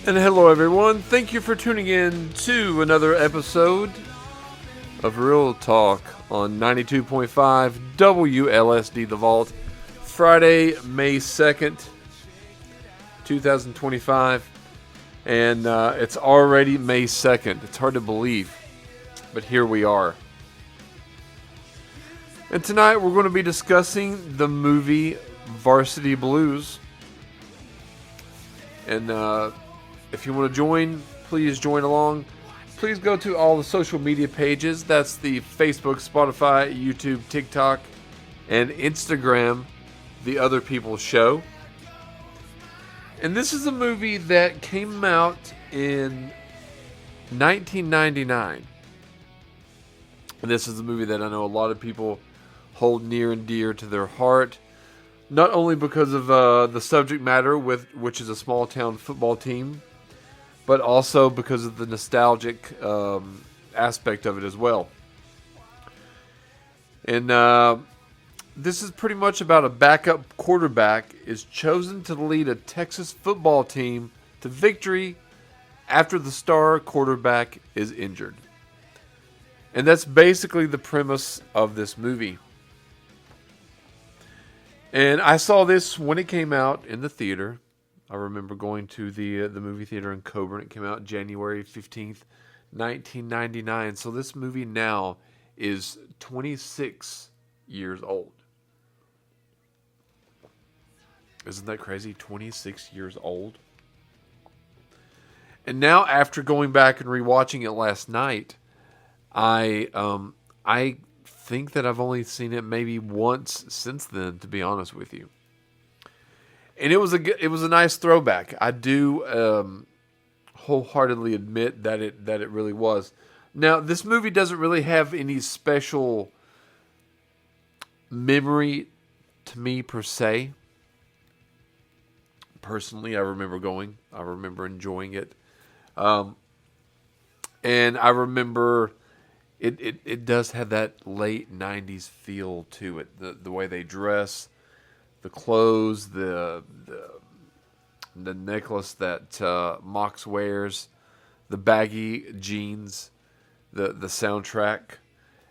And hello, everyone. Thank you for tuning in to another episode of Real Talk on 92.5 WLSD The Vault. Friday, May 2nd, 2025. And it's already May 2nd. It's hard to believe, but here we are. And tonight we're going to be discussing the movie Varsity Bues. And if you want to join, please join along. Please go to all the social media pages. That's the Facebook, Spotify, YouTube, TikTok, and Instagram, The Other People's Show. And this is a movie that came out in 1999. And this is a movie that I know a lot of people hold near and dear to their heart. Not only because of the subject matter, which is a small town football team, but also because of the nostalgic aspect of it as well. And this is pretty much about a backup quarterback is chosen to lead a Texas football team to victory after the star quarterback is injured. And that's basically the premise of this movie. And I saw this when it came out in the theater. I remember going to the movie theater in Coburn. It came out January 15th, 1999. So this movie now is 26 years old. Isn't that crazy? 26 years old. And now after going back and rewatching it last night, I think that I've only seen it maybe once since then, to be honest with you. And it was a nice throwback. I do wholeheartedly admit that it really was. Now, this movie doesn't really have any special memory to me per se. Personally, I remember going. I remember enjoying it. And I remember it does have that late 90s feel to it. The way they dress, the clothes, the necklace that Mox wears, the baggy jeans, the soundtrack.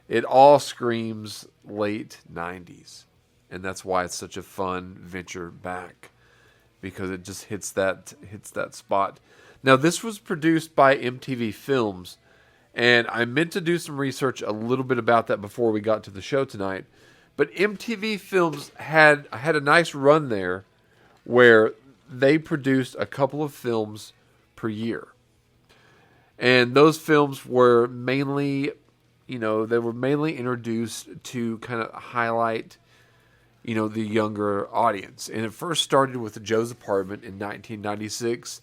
It all screams late 90s. And that's why it's such a fun venture back, because it just hits that spot. Now, this was produced by MTV Films, and I meant to do some research a little bit about that before we got to the show tonight. But MTV Films had a nice run there where they produced a couple of films per year. And those films were mainly, they were mainly introduced to kind of highlight, the younger audience. And it first started with Joe's Apartment in 1996.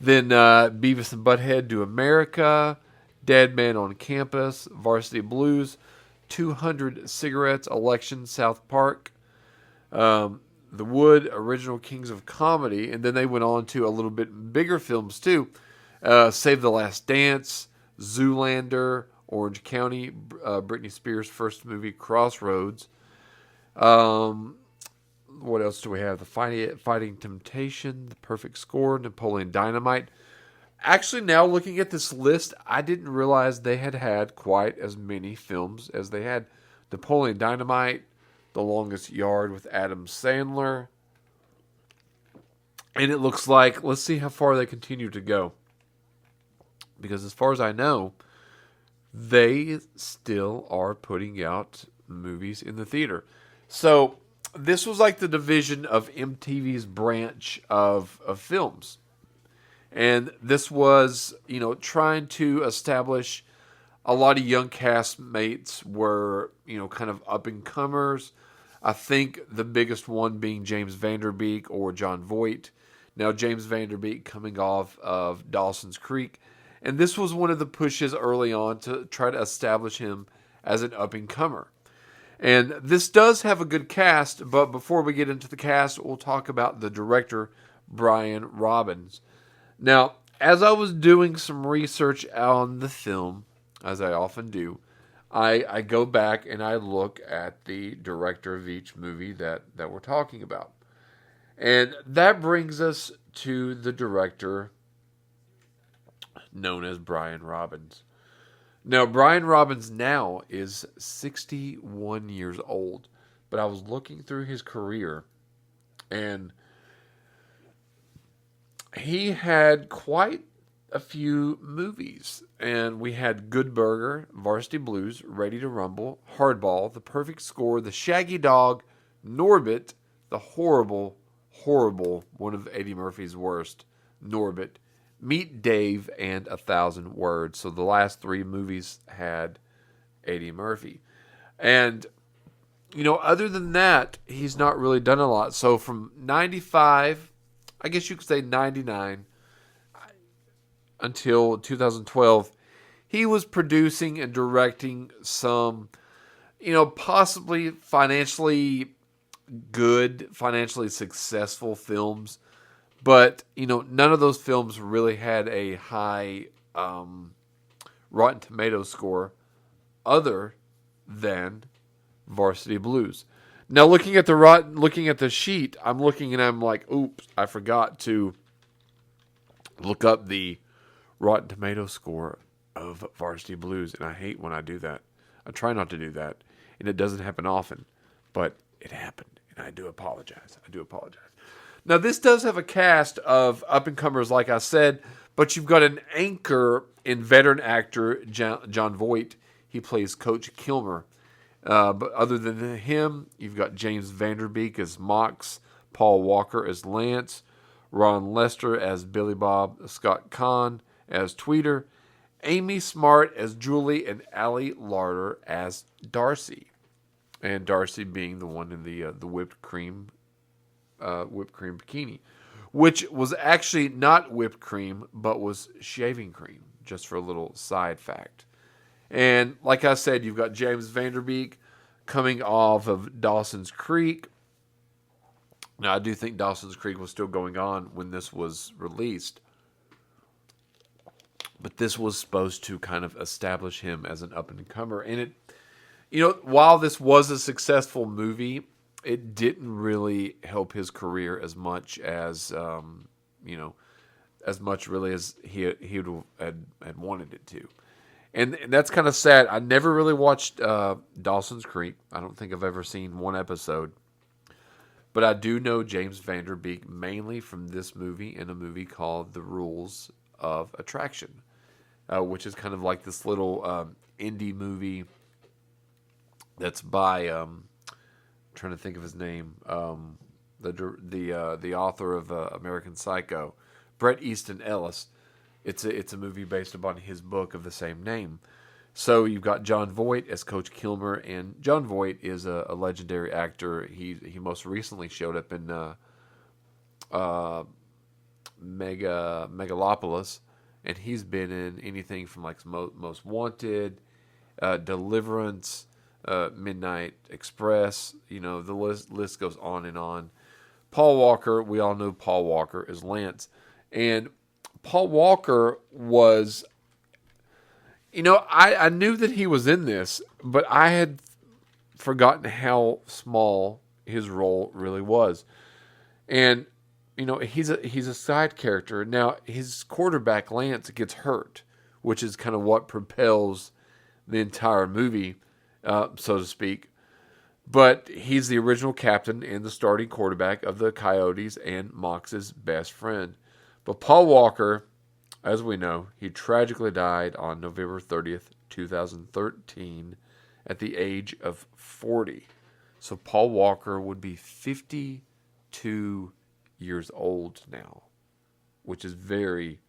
Then Beavis and Butthead Do America, Dead Man on Campus, Varsity Blues, 200 Cigarettes, Election, South Park, The Wood, Original Kings of Comedy, and then they went on to a little bit bigger films too. Save the Last Dance, Zoolander, Orange County, Britney Spears' first movie, Crossroads. What else do we have? The Fighting Temptation, The Perfect Score, Napoleon Dynamite. Actually, now looking at this list, I didn't realize they had quite as many films as they had. Napoleon Dynamite, The Longest Yard with Adam Sandler. And it looks like, let's see how far they continue to go. Because as far as I know, they still are putting out movies in the theater. So this was like the division of MTV's branch of films. And this was, trying to establish a lot of young castmates were, kind of up-and-comers. I think the biggest one being James Vanderbeek or John Voight. Now, James Vanderbeek coming off of Dawson's Creek. And this was one of the pushes early on to try to establish him as an up-and-comer. And this does have a good cast, but before we get into the cast, we'll talk about the director, Brian Robbins. Now, as I was doing some research on the film, as I often do, I go back and I look at the director of each movie that we're talking about. And that brings us to the director known as Brian Robbins. Now, Brian Robbins now is 61 years old, but I was looking through his career, and he had quite a few movies. And we had Good Burger, Varsity Blues, Ready to Rumble, Hardball, The Perfect Score, The Shaggy Dog, Norbit, The Horrible, one of Eddie Murphy's worst, Norbit, Meet Dave, and 1,000 Words. So the last three movies had Eddie Murphy. And, other than that, he's not really done a lot. So from 95, I guess you could say 99, until 2012, he was producing and directing some, possibly financially good, financially successful films. But, none of those films really had a high Rotten Tomatoes score other than Varsity Blues. Now, looking at the sheet, I'm looking and I'm like, oops, I forgot to look up the Rotten Tomatoes score of Varsity Blues, and I hate when I do that. I try not to do that, and it doesn't happen often, but it happened, and I do apologize. Now, this does have a cast of up-and-comers, like I said, but you've got an anchor in veteran actor John Voight. He plays Coach Kilmer. But other than him, you've got James Vanderbeek as Mox, Paul Walker as Lance, Ron Lester as Billy Bob, Scott Kahn as Tweeter, Amy Smart as Julie, and Allie Larder as Darcy. And Darcy being the one in the whipped cream bikini, which was actually not whipped cream, but was shaving cream, just for a little side fact. And like I said, you've got James Vanderbeek coming off of Dawson's Creek. Now, I do think Dawson's Creek was still going on when this was released, but this was supposed to kind of establish him as an up-and-comer. And it, while this was a successful movie, it didn't really help his career as much as, as much really as he had wanted it to. And that's kind of sad. I never really watched Dawson's Creek. I don't think I've ever seen one episode. But I do know James Vanderbeek mainly from this movie and a movie called The Rules of Attraction, which is kind of like this little indie movie that's by... trying to think of his name, the author of American Psycho, Bret Easton Ellis. It's a movie based upon his book of the same name. So you've got John Voight as Coach Kilmer, and John Voight is a legendary actor. He most recently showed up in Megalopolis, and he's been in anything from like Most Wanted, Deliverance, Midnight Express, the list goes on and on. Paul Walker, we all know Paul Walker as Lance. And Paul Walker was, I knew that he was in this, but I had forgotten how small his role really was. And, he's a side character. Now, his quarterback, Lance, gets hurt, which is kind of what propels the entire movie, so to speak. But he's the original captain and the starting quarterback of the Coyotes and Mox's best friend. But Paul Walker, as we know, he tragically died on November 30th, 2013 at the age of 40. So Paul Walker would be 52 years old now, which is very...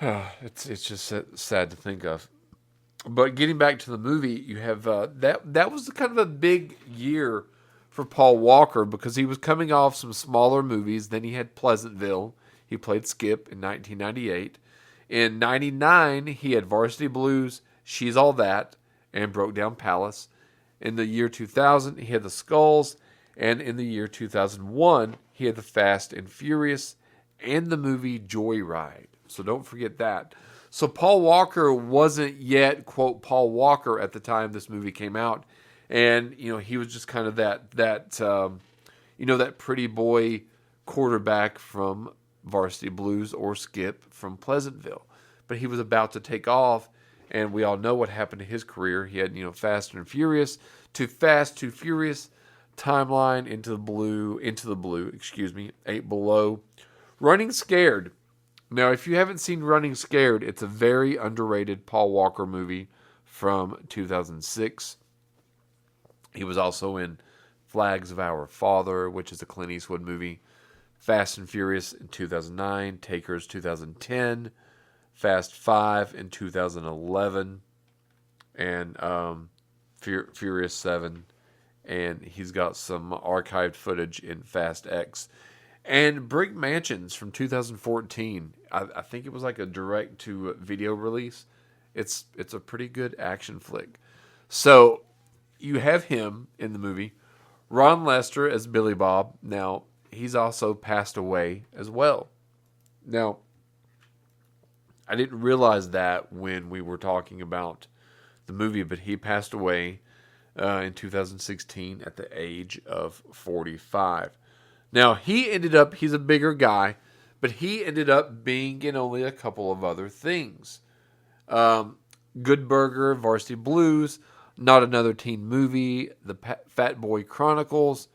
it's just sad to think of. But getting back to the movie, you have that was kind of a big year for Paul Walker because he was coming off some smaller movies. Then he had Pleasantville. He played Skip in 1998. In 99, he had Varsity Blues, She's All That, and Broke Down Palace. In the year 2000, he had The Skulls. And in the year 2001, he had The Fast and Furious and the movie Joyride. So don't forget that. So Paul Walker wasn't yet, quote, Paul Walker at the time this movie came out. And, he was just kind of that pretty boy quarterback from Varsity Blues or Skip from Pleasantville. But he was about to take off, and we all know what happened to his career. He had, Fast and Furious, Too Fast, Too Furious, Timeline, Into the Blue, Eight Below, Running Scared. Now, if you haven't seen Running Scared, it's a very underrated Paul Walker movie from 2006. He was also in Flags of Our Father, which is a Clint Eastwood movie. Fast and Furious in 2009. Takers 2010. Fast 5 in 2011. And Furious 7. And he's got some archived footage in Fast X. And Brick Mansions from 2014. I think it was like a direct-to-video release. It's a pretty good action flick. So you have him in the movie. Ron Lester as Billy Bob. Now, he's also passed away as well. Now, I didn't realize that when we were talking about the movie, but he passed away in 2016 at the age of 45. Now, he's a bigger guy, but he ended up being in only a couple of other things. Good Burger, Varsity Blues, Not Another Teen Movie, The Fat Boy Chronicles,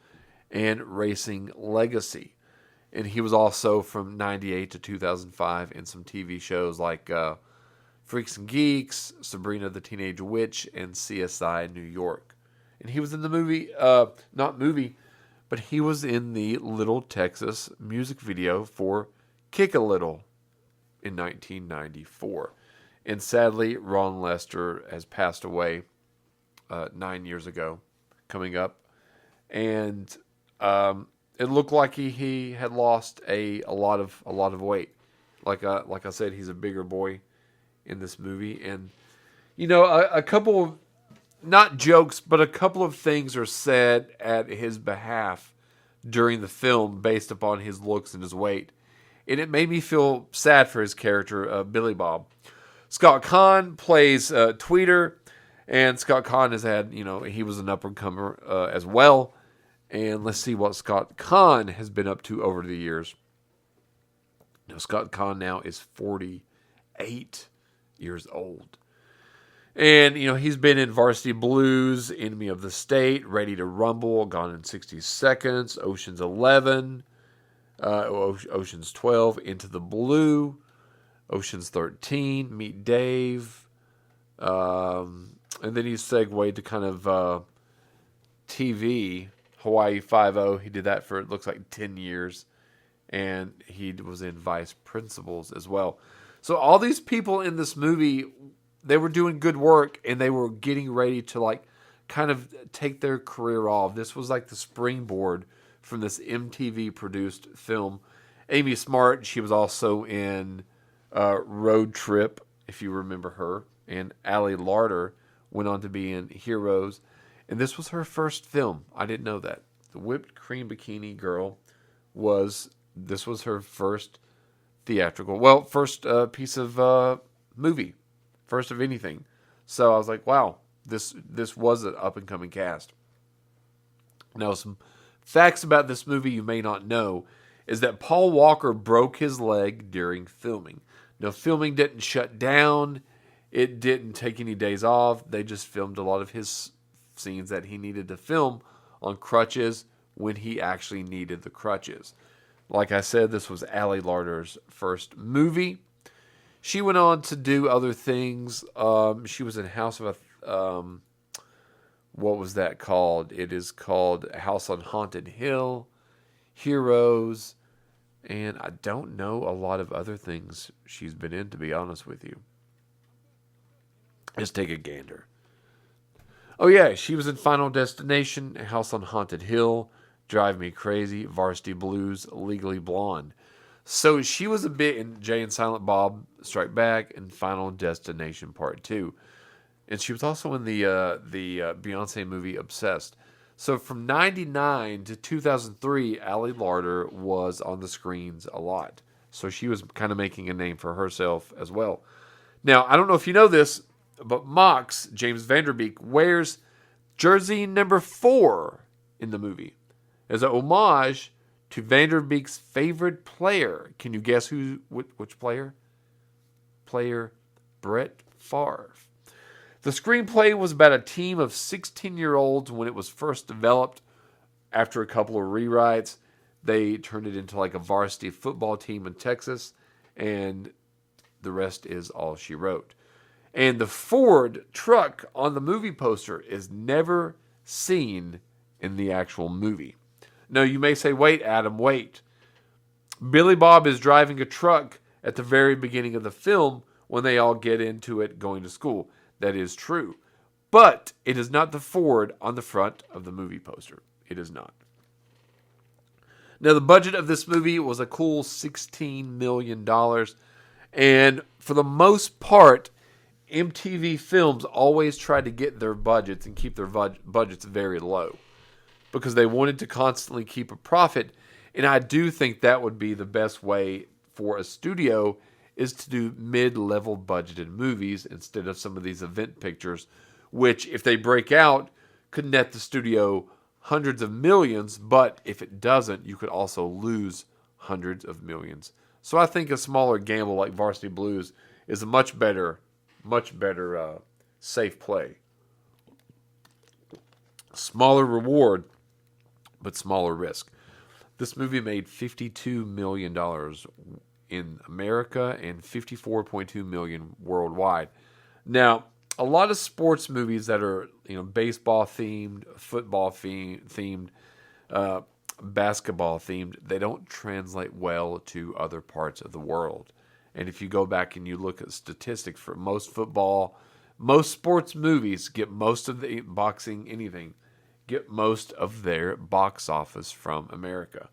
and Racing Legacy. And he was also from 98 to 2005 in some TV shows like Freaks and Geeks, Sabrina the Teenage Witch, and CSI New York. And he was in the movie, but he was in the Little Texas music video for Kick a Little in 1994. And sadly, Ron Lester has passed away 9 years ago, coming up. And it looked like he had lost a lot of weight. Like I said, he's a bigger boy in this movie. And, a couple of, not jokes, but a couple of things are said at his behalf during the film based upon his looks and his weight. And it made me feel sad for his character, Billy Bob. Scott Conn plays Tweeter, and Scott Conn has had, he was an up-and-comer as well. And let's see what Scott Conn has been up to over the years. Scott Conn now is 48 years old. And, he's been in Varsity Blues, Enemy of the State, Ready to Rumble, Gone in 60 Seconds, Ocean's 11, Ocean's 12, Into the Blue, Ocean's 13, Meet Dave. And then he segued to kind of TV, Hawaii Five-0. He did that for, it looks like, 10 years. And he was in Vice Principals as well. So all these people in this movie, they were doing good work, and they were getting ready to kind of take their career off. This was like the springboard from this MTV produced film. Amy Smart, she was also in Road Trip, if you remember her, and Allie Larder went on to be in Heroes, and this was her first film. I didn't know that. The Whipped Cream Bikini Girl was her first theatrical, first piece of movie. First of anything. So I was like, wow, this was an up-and-coming cast. Now, some facts about this movie you may not know is that Paul Walker broke his leg during filming. Now, filming didn't shut down. It didn't take any days off. They just filmed a lot of his scenes that he needed to film on crutches when he actually needed the crutches. Like I said, this was Allie Larder's first movie. She went on to do other things. She was in House of what was that called? It is called House on Haunted Hill, Heroes, and I don't know a lot of other things she's been in, to be honest with you. Let's take a gander. Oh yeah, she was in Final Destination, House on Haunted Hill, Drive Me Crazy, Varsity Blues, Legally Blonde. So she was a bit in Jay and Silent Bob Strike Back and Final Destination Part 2. And she was also in the Beyonce movie Obsessed. So from 99 to 2003, Allie Larder was on the screens a lot. So she was kind of making a name for herself as well. Now, I don't know if you know this, but Mox, James Vanderbeek, wears jersey number 4 in the movie as a homage to Vanderbeek's favorite player. Can you guess which player? Player Brett Favre. The screenplay was about a team of 16-year-olds when it was first developed. After a couple of rewrites, they turned it into like a varsity football team in Texas, and the rest is all she wrote. And the Ford truck on the movie poster is never seen in the actual movie. Now, you may say, wait, Adam, wait. Billy Bob is driving a truck at the very beginning of the film when they all get into it going to school. That is true. But it is not the Ford on the front of the movie poster. It is not. Now, the budget of this movie was a cool $16 million. And for the most part, MTV Films always tried to get their budgets and keep their budgets very low because they wanted to constantly keep a profit. And I do think that would be the best way for a studio is to do mid-level budgeted movies instead of some of these event pictures, which, if they break out, could net the studio hundreds of millions, but if it doesn't, you could also lose hundreds of millions. So I think a smaller gamble like Varsity Blues is a much better safe play. Smaller reward, but smaller risk. This movie made $52 million in America and $54.2 million worldwide. Now, a lot of sports movies that are baseball themed, football themed, basketball themed, they don't translate well to other parts of the world. And if you go back and you look at statistics for most sports movies get most of the boxing, anything, get most of their box office from America.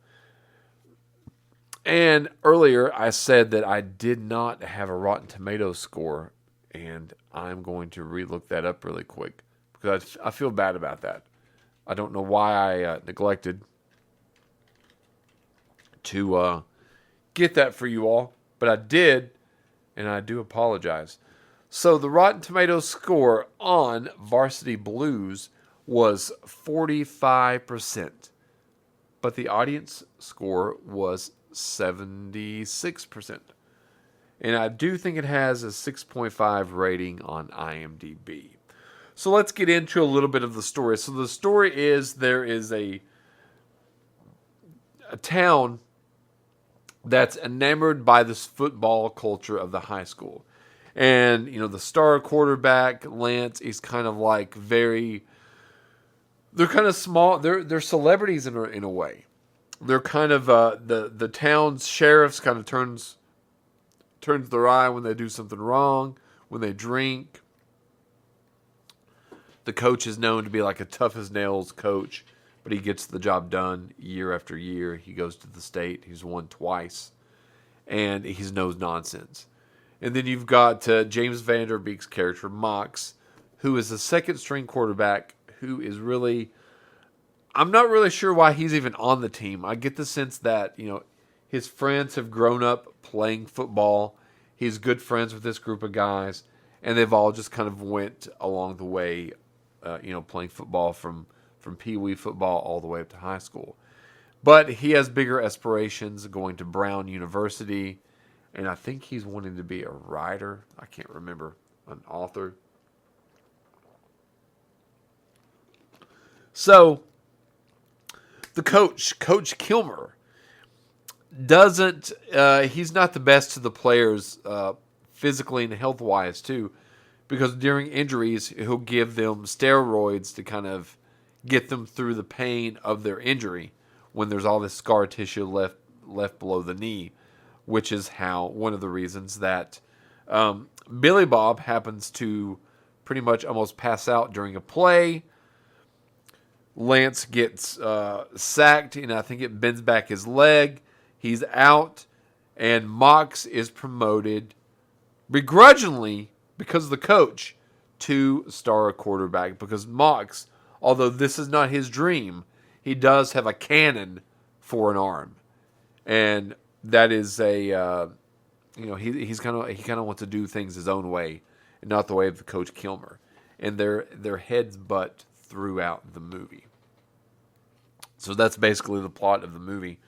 And earlier I said that I did not have a Rotten Tomatoes score, and I'm going to relook that up really quick because I feel bad about that. I don't know why I neglected to get that for you all, but I did, and I do apologize. So the Rotten Tomatoes score on Varsity Blues was 45%, but the audience score was 76%. And I do think it has a 6.5 rating on IMDb. So let's get into a little bit of the story. So the story is there is a town that's enamored by this football culture of the high school. And, the star quarterback, Lance, is kind of like they're kind of small. They're celebrities in a way. They're kind of, the town's sheriffs kind of turns their eye when they do something wrong, when they drink. The coach is known to be like a tough as nails coach, but he gets the job done year after year. He goes to the state. He's won twice, and he's no nonsense. And then you've got James Vanderbeek's character, Mox, who is the second string quarterback, who is really, I'm not really sure why he's even on the team. I get the sense that, his friends have grown up playing football. He's good friends with this group of guys, and they've all just kind of went along the way, playing football from Pee-wee football all the way up to high school. But he has bigger aspirations, going to Brown University, and I think he's wanting to be a writer. I can't remember, an author. So, the Coach Kilmer, he's not the best to the players physically and health-wise too, because during injuries, he'll give them steroids to kind of get them through the pain of their injury when there's all this scar tissue left below the knee, which is one of the reasons that Billy Bob happens to pretty much almost pass out during a play. Lance gets sacked, and I think it bends back his leg. He's out, and Mox is promoted begrudgingly because of the coach to star quarterback. Because Mox, although this is not his dream, he does have a cannon for an arm, and that is he kind of wants to do things his own way and not the way of the Coach Kilmer, and their heads butt throughout the movie. So that's basically the plot of the movie.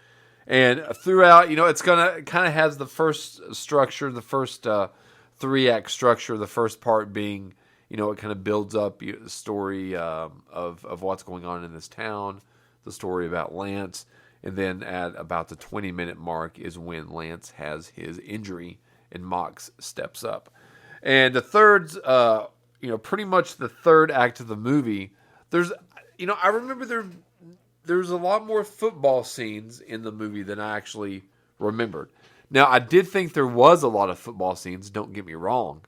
And throughout, it's gonna kind of has the first structure, the first 3-act structure. The first part being, it kind of builds up the story of what's going on in this town, the story about Lance, and then at about the 20-minute mark is when Lance has his injury and Mox steps up. And the third, pretty much the third act of the movie, I remember there's a lot more football scenes in the movie than I actually remembered. Now, I did think there was a lot of football scenes, don't get me wrong,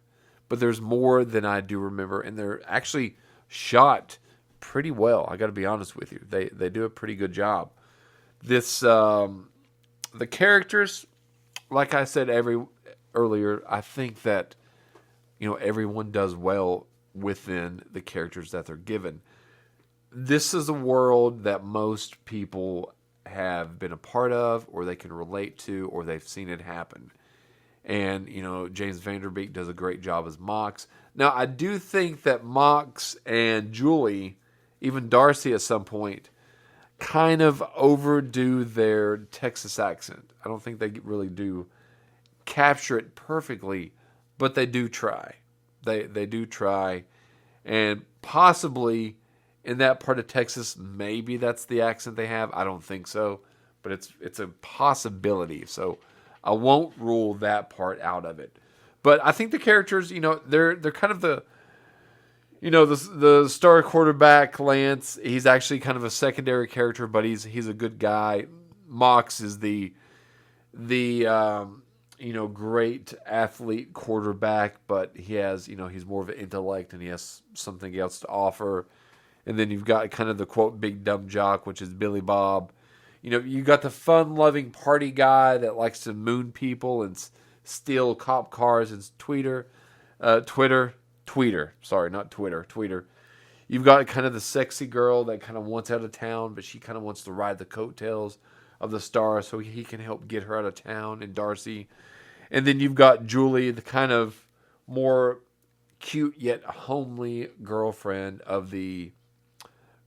but there's more than I do remember, and they're actually shot pretty well. I got to be honest with you. They do a pretty good job. The characters, like I said earlier, I think that everyone does well within the characters that they're given. This is a world that most people have been a part of, or they can relate to, or they've seen it happen. And, James Vanderbeek does a great job as Mox. Now, I do think that Mox and Julie, even Darcy at some point, kind of overdo their Texas accent. I don't think they really do capture it perfectly, but they do try. They do try. And possibly in that part of Texas, maybe that's the accent they have. I don't think so, but it's a possibility. So I won't rule that part out of it. But I think the characters, they're kind of the star quarterback, Lance. He's actually kind of a secondary character, but he's a good guy. Mox is the great athlete quarterback, but he has, he's more of an intellect and he has something else to offer. And then you've got kind of the quote big dumb jock, which is Billy Bob. You got the fun-loving party guy that likes to moon people and steal cop cars and Tweeter. Sorry, not Twitter. Tweeter. You've got kind of the sexy girl that kind of wants out of town, but she kind of wants to ride the coattails of the star so he can help get her out of town, and Darcy. And then you've got Julie, the kind of more cute yet homely girlfriend of the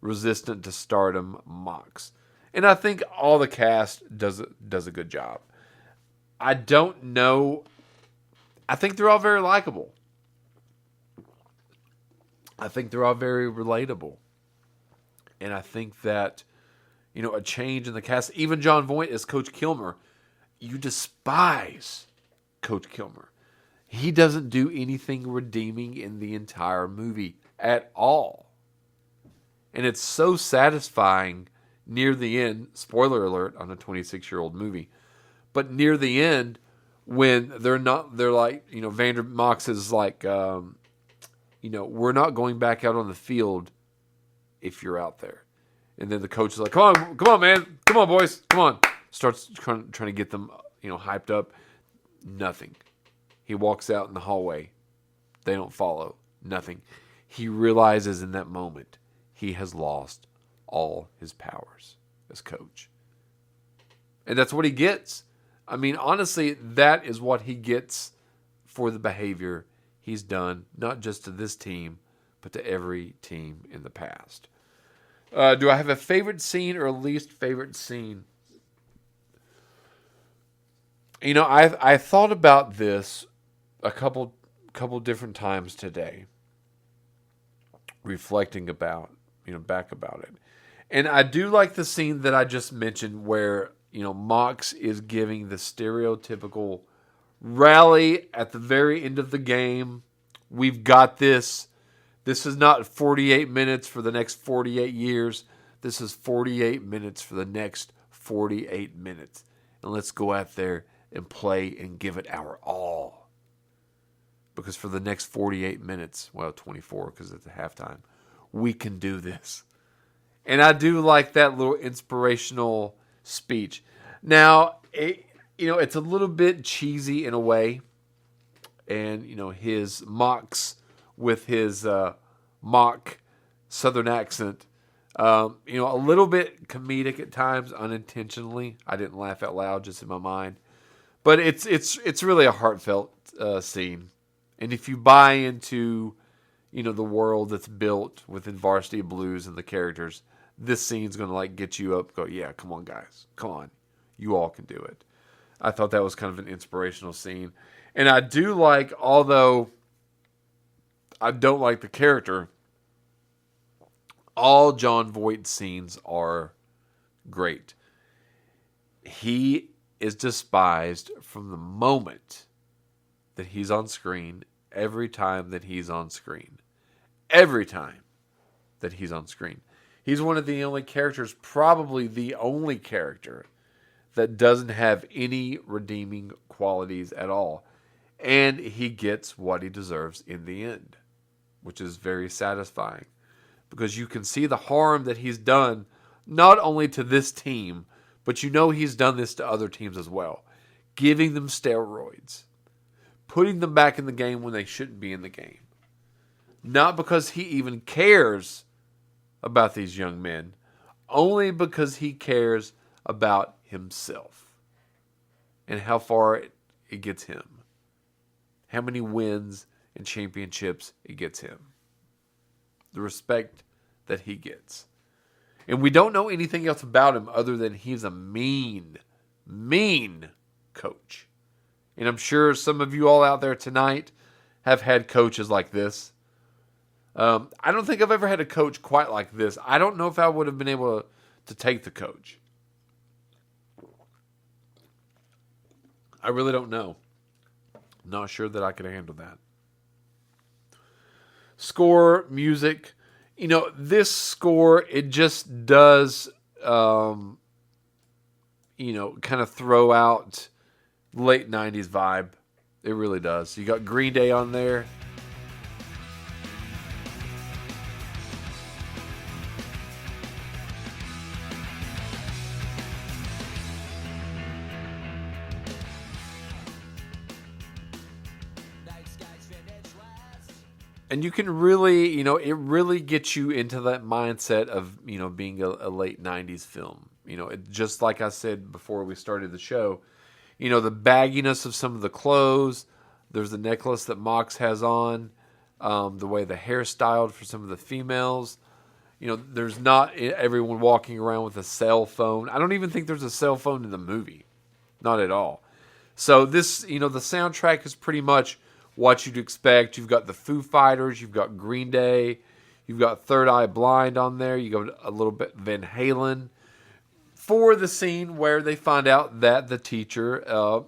resistant to stardom Mox. And I think all the cast does a good job. I don't know. I think they're all very likable. I think they're all very relatable. And I think that, a change in the cast, even John Voight as Coach Kilmer, you despise Coach Kilmer. He doesn't do anything redeeming in the entire movie at all. And it's so satisfying near the end, spoiler alert on a 26-year-old movie, but near the end when they're like, Mox is like, we're not going back out on the field if you're out there. And then the coach is like, come on, man. Come on, boys. Come on. Starts trying to get them, hyped up. Nothing. He walks out in the hallway. They don't follow. Nothing. He realizes in that moment he has lost all his powers as coach. And that's what he gets. I mean, honestly, that is what he gets for the behavior he's done, not just to this team, but to every team in the past. Do I have a favorite scene or a least favorite scene? I thought about this a couple different times today, reflecting about, back about it. And I do like the scene that I just mentioned where, Mox is giving the stereotypical rally at the very end of the game. We've got this. This is not 48 minutes for the next 48 years. This is 48 minutes for the next 48 minutes. And let's go out there and play and give it our all. Because for the next 48 minutes, 24 because it's a halftime, we can do this. And I do like that little inspirational speech. Now, it's a little bit cheesy in a way. And, his Mox with his mock Southern accent, a little bit comedic at times, unintentionally. I didn't laugh out loud, just in my mind. But it's really a heartfelt scene. And if you buy into, the world that's built within Varsity Blues and the characters, this scene's going to get you up, go, yeah, come on, guys. Come on. You all can do it. I thought that was kind of an inspirational scene. And I do like, although I don't like the character, all John Voight's scenes are great. He is despised from the moment that he's on screen, every time that he's on screen. Every time that he's on screen. He's one of the only characters, probably the only character, that doesn't have any redeeming qualities at all. And he gets what he deserves in the end, which is very satisfying. Because you can see the harm that he's done, not only to this team, but you know he's done this to other teams as well. Giving them steroids. Putting them back in the game when they shouldn't be in the game. Not because he even cares about these young men. Only because he cares about himself. And how far it gets him. How many wins and championships it gets him. The respect that he gets. And we don't know anything else about him other than he's a mean coach. And I'm sure some of you all out there tonight have had coaches like this. I don't think I've ever had a coach quite like this. I don't know if I would have been able to take the coach. I really don't know. Not sure that I could handle that. Score, music. You know, this score, it just does, kind of throw out late 90s vibe. It really does. You got Green Day on there. And you can really, it really gets you into that mindset of, being a late 90s film. Just like I said before we started the show, the bagginess of some of the clothes. There's the necklace that Mox has on. The way the hair styled for some of the females. There's not everyone walking around with a cell phone. I don't even think there's a cell phone in the movie. Not at all. So this, the soundtrack is pretty much what you'd expect. You've got the Foo Fighters, you've got Green Day, you've got Third Eye Blind on there, you got a little bit Van Halen. For the scene where they find out that the teacher,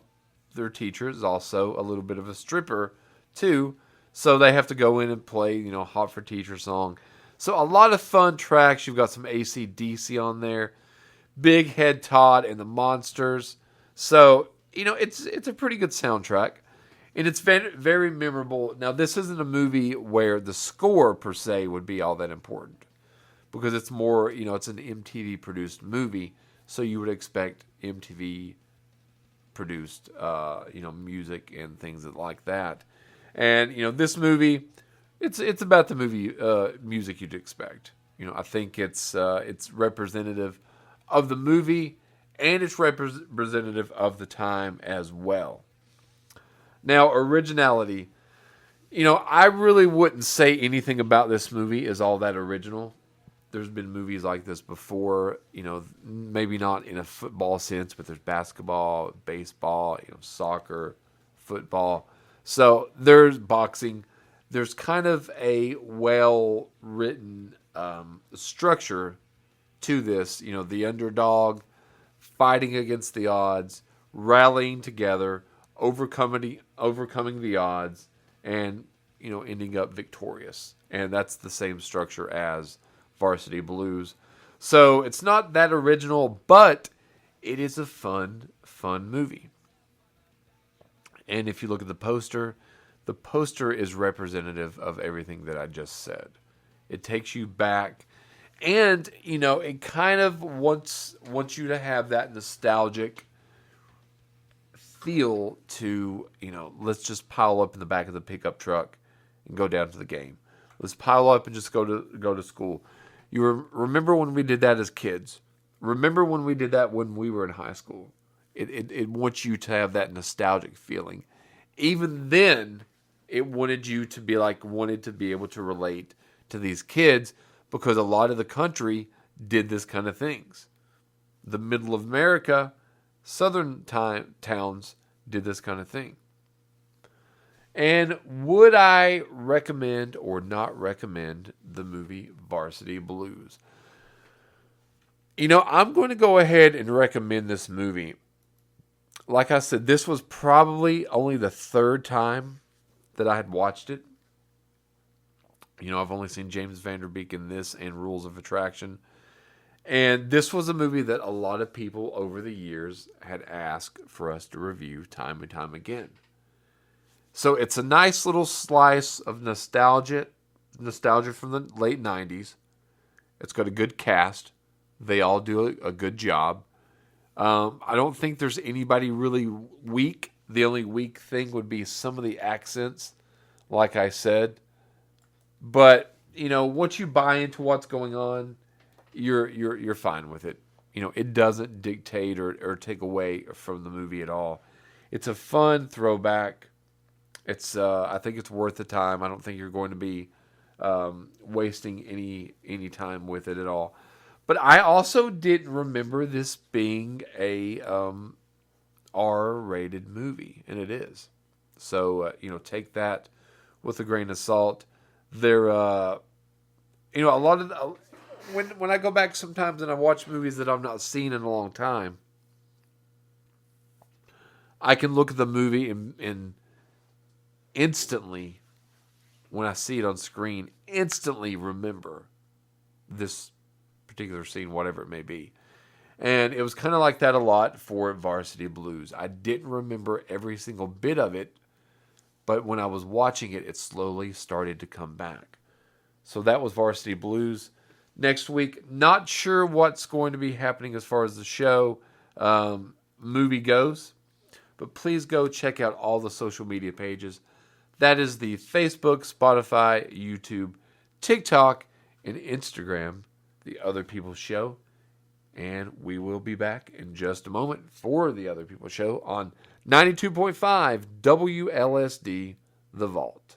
their teacher is also a little bit of a stripper too, so they have to go in and play, Hot for Teacher song. So a lot of fun tracks. You've got some AC/DC on there, Big Head Todd and the Monsters. So, it's a pretty good soundtrack. And it's very, very memorable. Now, this isn't a movie where the score, per se, would be all that important. Because it's more, it's an MTV-produced movie. So you would expect MTV-produced, music and things like that. And, this movie, it's about the movie music you'd expect. I think it's representative of the movie. And it's representative of the time as well. Now, originality. I really wouldn't say anything about this movie is all that original. There's been movies like this before, maybe not in a football sense, but there's basketball, baseball, soccer, football. So there's boxing. There's kind of a well-written structure to this. The underdog fighting against the odds, rallying together, overcoming the odds, and ending up victorious. And that's the same structure as Varsity Blues. So it's not that original, but it is a fun movie. And if you look at the poster is representative of everything that I just said. It takes you back, and it kind of wants you to have that nostalgic feel to, let's just pile up in the back of the pickup truck and go down to the game. Let's pile up and just go to school. You remember when we did that as kids? Remember when we did that when we were in high school? It wants you to have that nostalgic feeling. Even then, it wanted to be able to relate to these kids because a lot of the country did this kind of things. The middle of America southern towns did this kind of thing. And would I recommend or not recommend the movie Varsity Blues? I'm going to go ahead and recommend this movie. Like I said, this was probably only the third time that I had watched it. I've only seen James Van Der Beek in this and Rules of Attraction. And this was a movie that a lot of people over the years had asked for us to review time and time again. So it's a nice little slice of nostalgia from the late 90s. It's got a good cast. They all do a good job. I don't think there's anybody really weak. The only weak thing would be some of the accents, like I said. But, once you buy into what's going on, you're fine with it. It doesn't dictate or take away from the movie at all. It's a fun throwback. I think it's worth the time. I don't think you're going to be wasting any time with it at all. But I also didn't remember this being a R-rated movie, and it is. So take that with a grain of salt. There, a lot of when I go back sometimes and I watch movies that I've not seen in a long time, I can look at the movie and instantly, when I see it on screen, instantly remember this particular scene, whatever it may be. And it was kind of like that a lot for Varsity Blues. I didn't remember every single bit of it, but when I was watching it, it slowly started to come back. So that was Varsity Blues. Next week, not sure what's going to be happening as far as the show movie goes, but please go check out all the social media pages. That is the Facebook, Spotify, YouTube, TikTok, and Instagram, The Other People Show. And we will be back in just a moment for The Other People Show on 92.5 WLSD, The Vault.